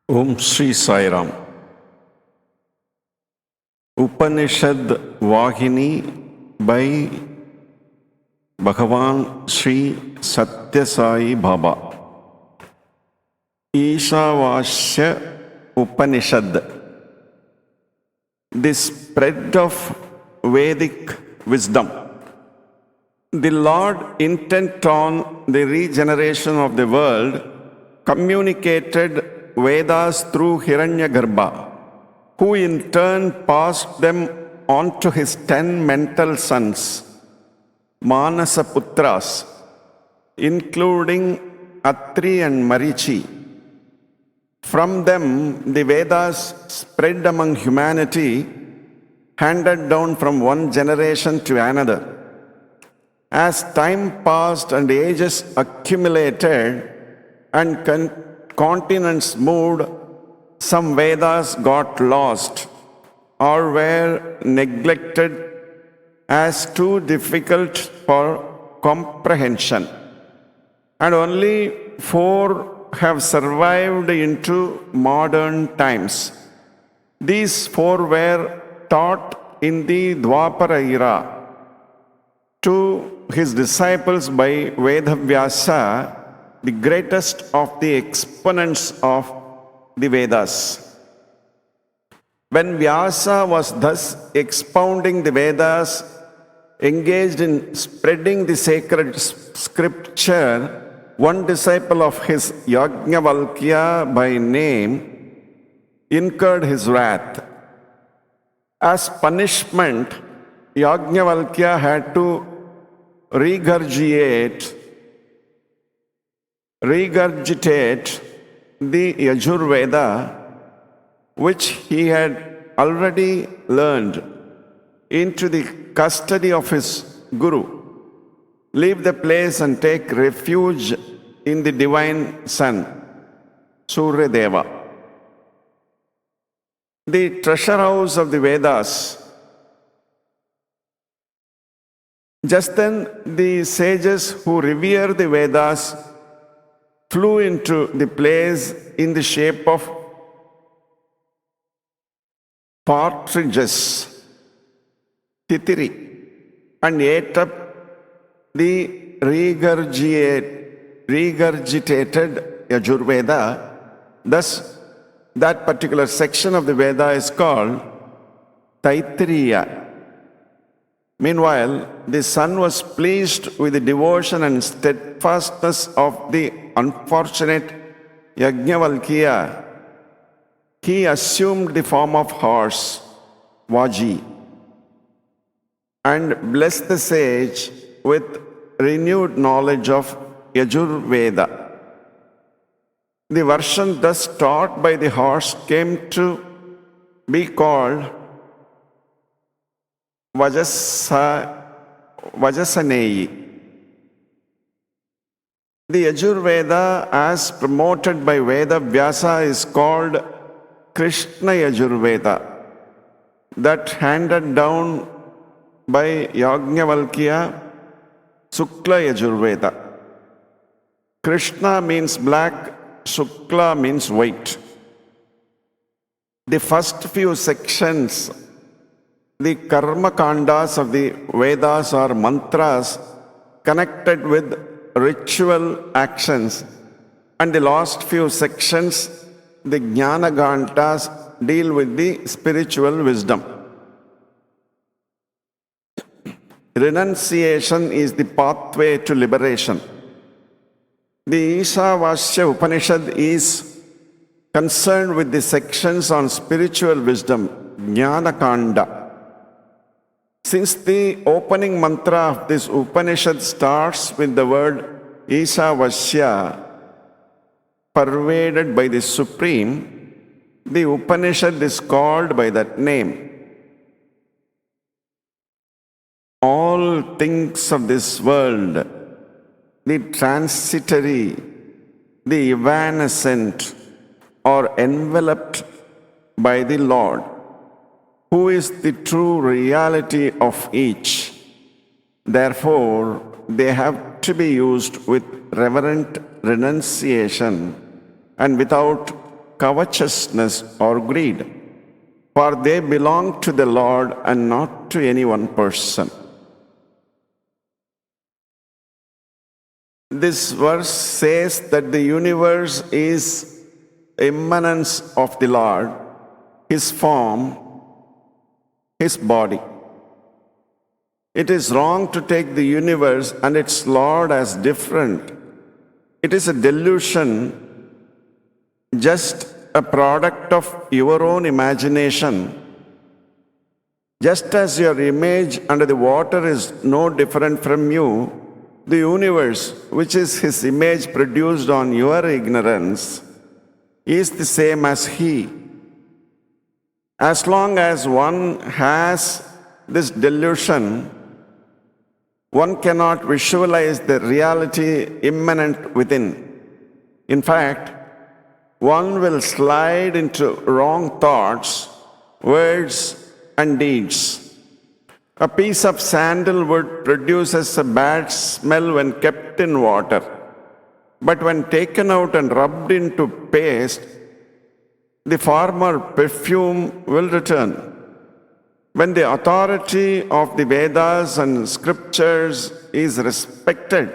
Om Sri Sai Ram. Upanishad Vahini by Bhagavan Sri.Sathya Sai Baba. Vaasya Upanishad. The spread of Vedic wisdom. The Lord, intent on the regeneration of the world, communicated Vedas through Hiranyagarbha, who in turn passed them on to his 10 mental sons, Manasaputras, including Atri and Marichi. From them, the Vedas spread among humanity, handed down from one generation to another. As time passed and ages accumulated and continents moved, some Vedas got lost or were neglected as too difficult for comprehension. And only 4 have survived into modern times. These 4 were taught in the Dwapara era to his disciples by Vedavyasa, the greatest of the exponents of the Vedas. When Vyasa was thus expounding the Vedas, engaged in spreading the sacred scripture, one disciple of his, Yajnavalkya by name, incurred his wrath. As punishment, Yajnavalkya had to regurgitate the Yajurveda, which he had already learned, into the custody of his Guru, leave the place and take refuge in the divine sun, Suryadeva. The treasure house of the Vedas. Just then, the sages who revere the Vedas flew into the place in the shape of partridges, titiri, and ate up the regurgitated Yajurveda. Thus, that particular section of the Veda is called Taittiriya. Meanwhile, the sun was pleased with the devotion and steadfastness of the unfortunate Yajnavalkya. He assumed the form of horse, Vaji, and blessed the sage with renewed knowledge of Yajurveda. The version thus taught by the horse came to be called Vajasaneyi. The Yajurveda, as promoted by Vedavyasa, is called Krishna Yajurveda, that handed down by Yajnavalkya, Sukla Yajurveda. Krishna means black, Shukla means white. The first few sections, the karma kandas of the Vedas, are mantras connected with ritual actions, and the last few sections, the jnana gantas, deal with the spiritual wisdom. Renunciation is the pathway to liberation. The Vaasya Upanishad is concerned with the sections on spiritual wisdom, jnana kanda. Since the opening mantra of this Upanishad starts with the word Vaasya, pervaded by the Supreme, the Upanishad is called by that name. All things of this world, the transitory, the evanescent, are enveloped by the Lord, who is the true reality of each. Therefore, they have to be used with reverent renunciation and without covetousness or greed, for they belong to the Lord and not to any one person. This verse says that the universe is immanence of the Lord, His form, His body. It is wrong to take the universe and its Lord as different. It is a delusion, just a product of your own imagination. Just as your image under the water is no different from you, the universe, which is His image produced on your ignorance, is the same as He. As long as one has this delusion, one cannot visualize the reality immanent within. In fact, one will slide into wrong thoughts, words, and deeds. A piece of sandalwood produces a bad smell when kept in water, but when taken out and rubbed into paste, the former perfume will return. When the authority of the Vedas and scriptures is respected,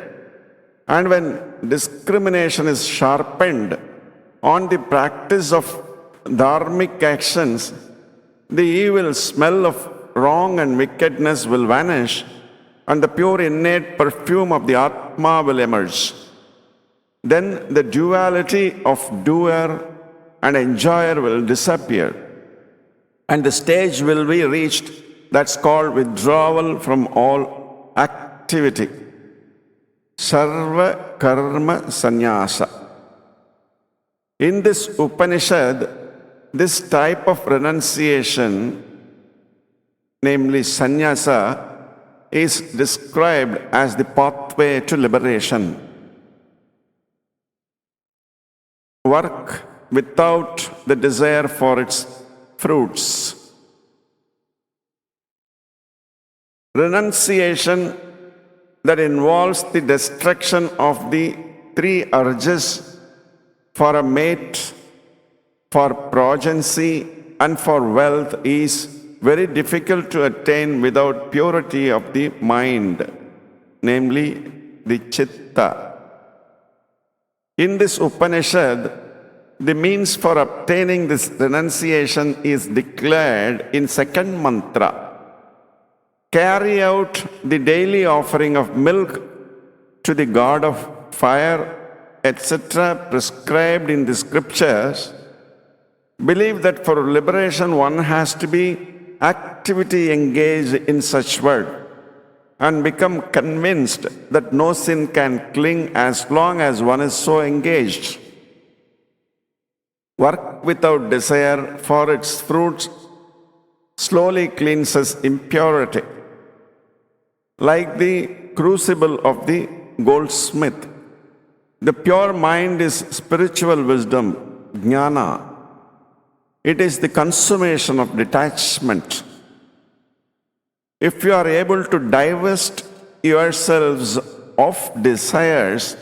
and when discrimination is sharpened on the practice of dharmic actions, the evil smell of wrong and wickedness will vanish, and the pure innate perfume of the Atma will emerge. Then the duality of doer and enjoyer will disappear, and the stage will be reached that's called withdrawal from all activity. Sarva Karma Sannyasa. In this Upanishad, this type of renunciation, namely sannyasa, is described as the pathway to liberation. Work without the desire for its fruits. Renunciation that involves the destruction of the three urges for a mate, for progeny, and for wealth is very difficult to attain without purity of the mind, namely the chitta. In this Upanishad, the means for obtaining this renunciation is declared in second mantra. Carry out the daily offering of milk to the god of fire, etc., prescribed in the scriptures. Believe that for liberation one has to be actively engaged in such work, and become convinced that no sin can cling as long as one is so engaged. Work without desire for its fruits slowly cleanses impurity, like the crucible of the goldsmith. The pure mind is spiritual wisdom, jnana. It is the consummation of detachment. If you are able to divest yourselves of desires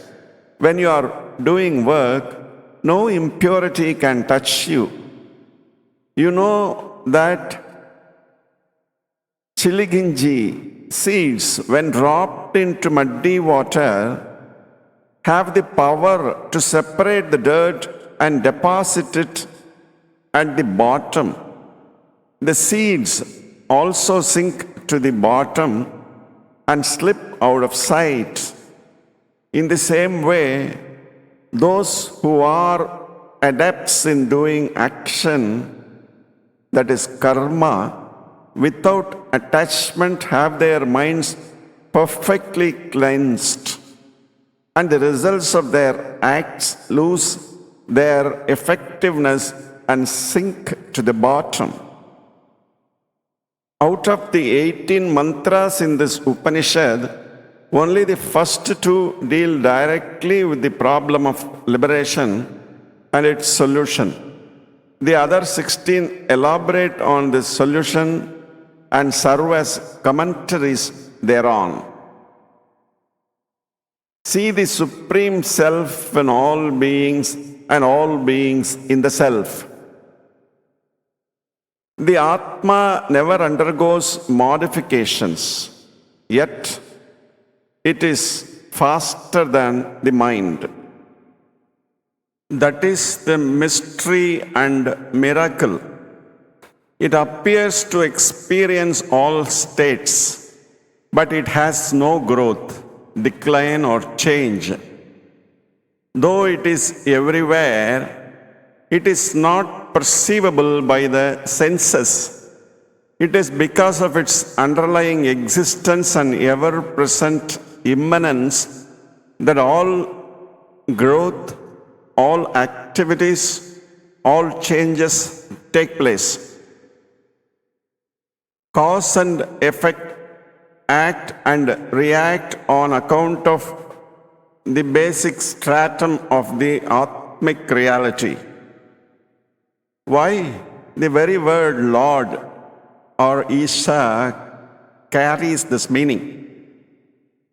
when you are doing work, no impurity can touch you. You know that chiliginji seeds, when dropped into muddy water, have the power to separate the dirt and deposit it at the bottom. The seeds also sink to the bottom and slip out of sight. In the same way, those who are adepts in doing action, that is karma, without attachment have their minds perfectly cleansed, and the results of their acts lose their effectiveness and sink to the bottom. Out of the 18 mantras in this Upanishad, only the first two deal directly with the problem of liberation and its solution. The other 16 elaborate on the solution and serve as commentaries thereon. See the Supreme Self in all beings and all beings in the self. The Atma never undergoes modifications, yet it is faster than the mind. That is the mystery and miracle. It appears to experience all states, but it has no growth, decline, or change. Though it is everywhere, it is not perceivable by the senses. It is because of its underlying existence and ever-present immanence that all growth, all activities, all changes take place. Cause and effect act and react on account of the basic stratum of the Atmic reality. Why? The very word Lord or Eesaa carries this meaning.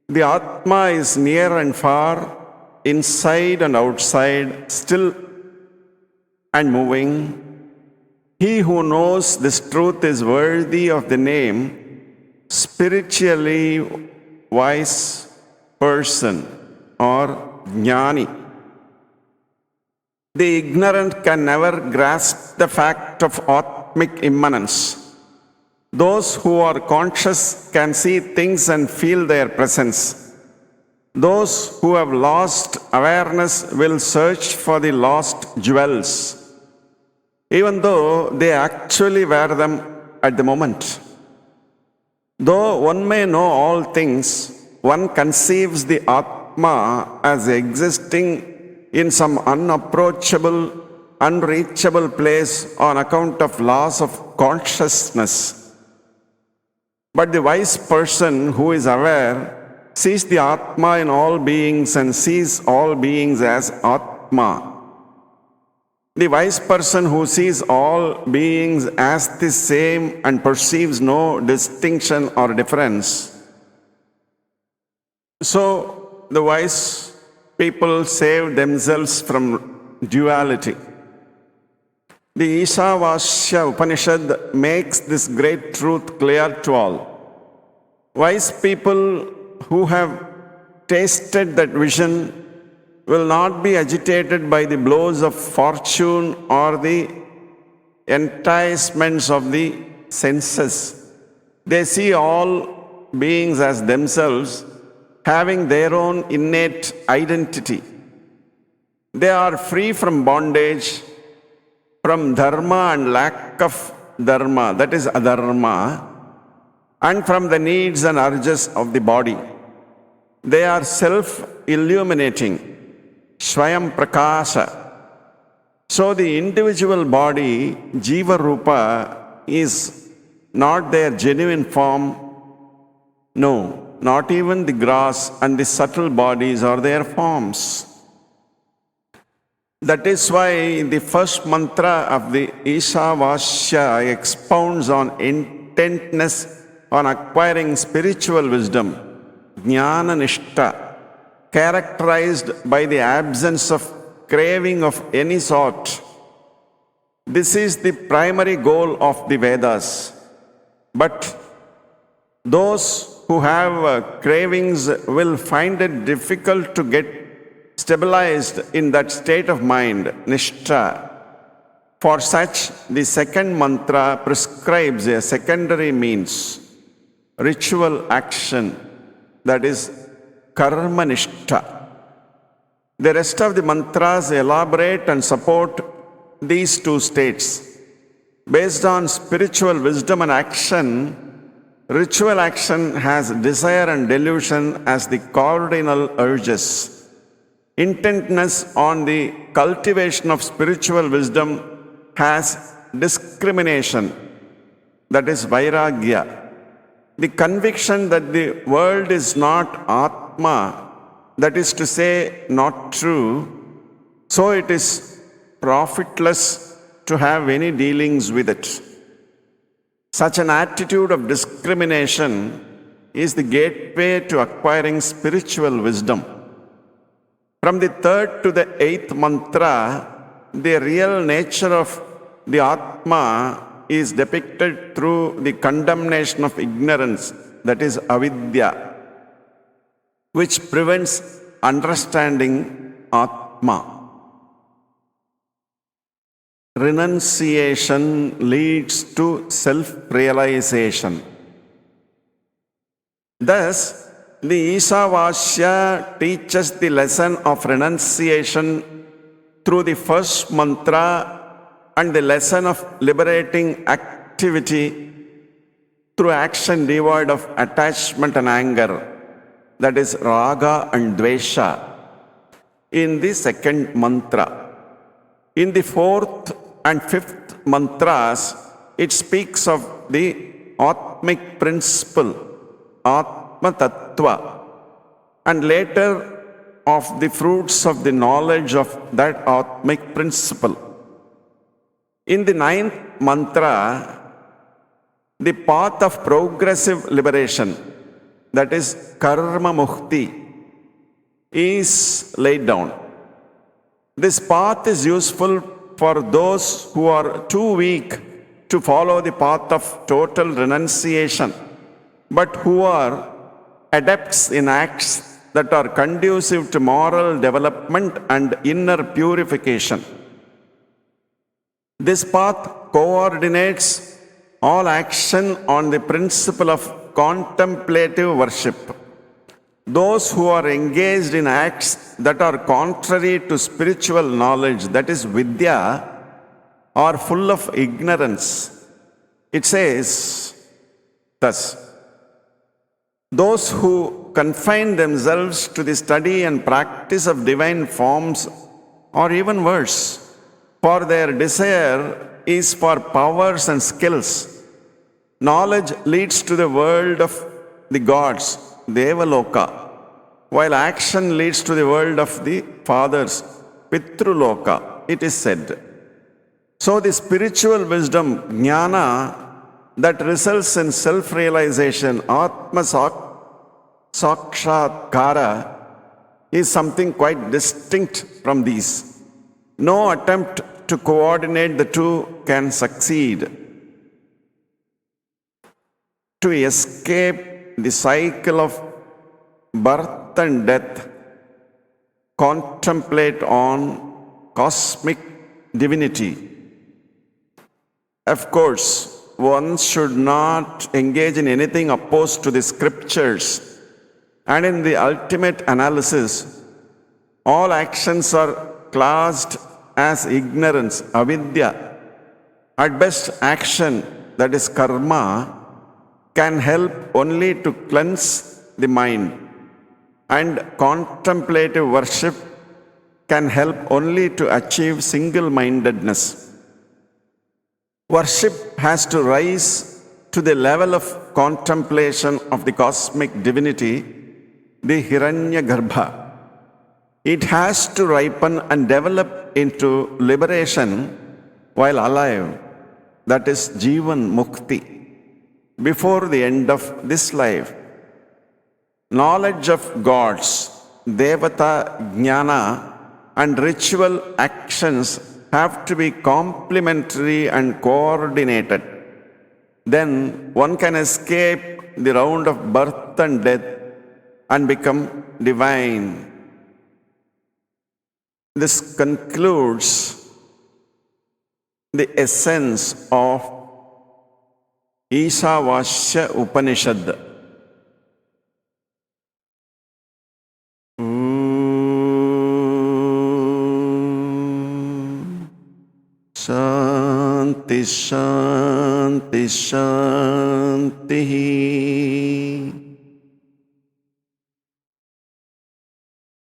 The Atma is near and far, inside and outside, still and moving. He who knows this truth is worthy of the name spiritually wise person or jnani. The ignorant can never grasp the fact of Atmic immanence. Those who are conscious can see things and feel their presence. Those who have lost awareness will search for the lost jewels, even though they actually wear them at the moment. Though one may know all things, one conceives the Atma as existing in some unapproachable, unreachable place on account of loss of consciousness. But the wise person who is aware sees the Atma in all beings and sees all beings as Atma. The wise person who sees all beings as the same and perceives no distinction or difference. So the wise people save themselves from duality. The Vaasya Upanishad makes this great truth clear to all. Wise people who have tasted that vision will not be agitated by the blows of fortune or the enticements of the senses. They see all beings as themselves, having their own innate identity. They are free from bondage, from dharma and lack of dharma, that is adharma, and from the needs and urges of the body. They are self-illuminating, Swayam Prakasha. So the individual body, Jiva Rupa, is not their genuine form. No, not even the grass and the subtle bodies are their forms. That is why the first mantra of the Vaasya expounds on intentness on acquiring spiritual wisdom, jnana nishta, characterized by the absence of craving of any sort. This is the primary goal of the Vedas. But those who have cravings will find it difficult to get stabilized in that state of mind, nishtha. For such, the second mantra prescribes a secondary means, ritual action, that is karma nishtha. The rest of the mantras elaborate and support these two states. Based on spiritual wisdom and action, ritual action has desire and delusion as the cardinal urges. Intentness on the cultivation of spiritual wisdom has discrimination, that is vairagya. The conviction that the world is not Atma, that is to say, not true, so it is profitless to have any dealings with it. Such an attitude of discrimination is the gateway to acquiring spiritual wisdom. From the third to the eighth mantra, the real nature of the Atma is depicted through the condemnation of ignorance, that is avidya, which prevents understanding Atma. Renunciation leads to self-realization. Thus, the Vaasya teaches the lesson of renunciation through the first mantra and the lesson of liberating activity through action devoid of attachment and anger, that is raga and dvesha, in the second mantra. In the fourth and fifth mantras, it speaks of the Atmic principle, Atma Tattva, and later of the fruits of the knowledge of that Atmic principle. In the ninth mantra, the path of progressive liberation, that is Karma Mukti, is laid down. This path is useful for those who are too weak to follow the path of total renunciation, but who are adepts in acts that are conducive to moral development and inner purification. This path coordinates all action on the principle of contemplative worship. Those who are engaged in acts that are contrary to spiritual knowledge, that is vidya, are full of ignorance. It says thus, those who confine themselves to the study and practice of divine forms, or even worse, for their desire is for powers and skills. Knowledge leads to the world of the gods, Devaloka, while action leads to the world of the fathers, Pitruloka, it is said. So the spiritual wisdom, jnana, that results in self-realization, Atma Sakshatkara, is something quite distinct from these. No attempt to coordinate the two can succeed. To escape the cycle of birth and death, contemplate on cosmic divinity. Of course, one should not engage in anything opposed to the scriptures. And in the ultimate analysis, all actions are classed as ignorance, avidya. At best, action, that is karma, can help only to cleanse the mind. And contemplative worship can help only to achieve single-mindedness. Worship has to rise to the level of contemplation of the cosmic divinity, the Hiranyagarbha. It has to ripen and develop into liberation while alive, that is Jivan Mukti, before the end of this life. Knowledge of gods, Devata Jnana, and ritual actions have to be complementary and coordinated. Then one can escape the round of birth and death and become divine. This concludes the essence of 2.Eesaa vaasya Upanishad. Shanti, Shanti, Shanti.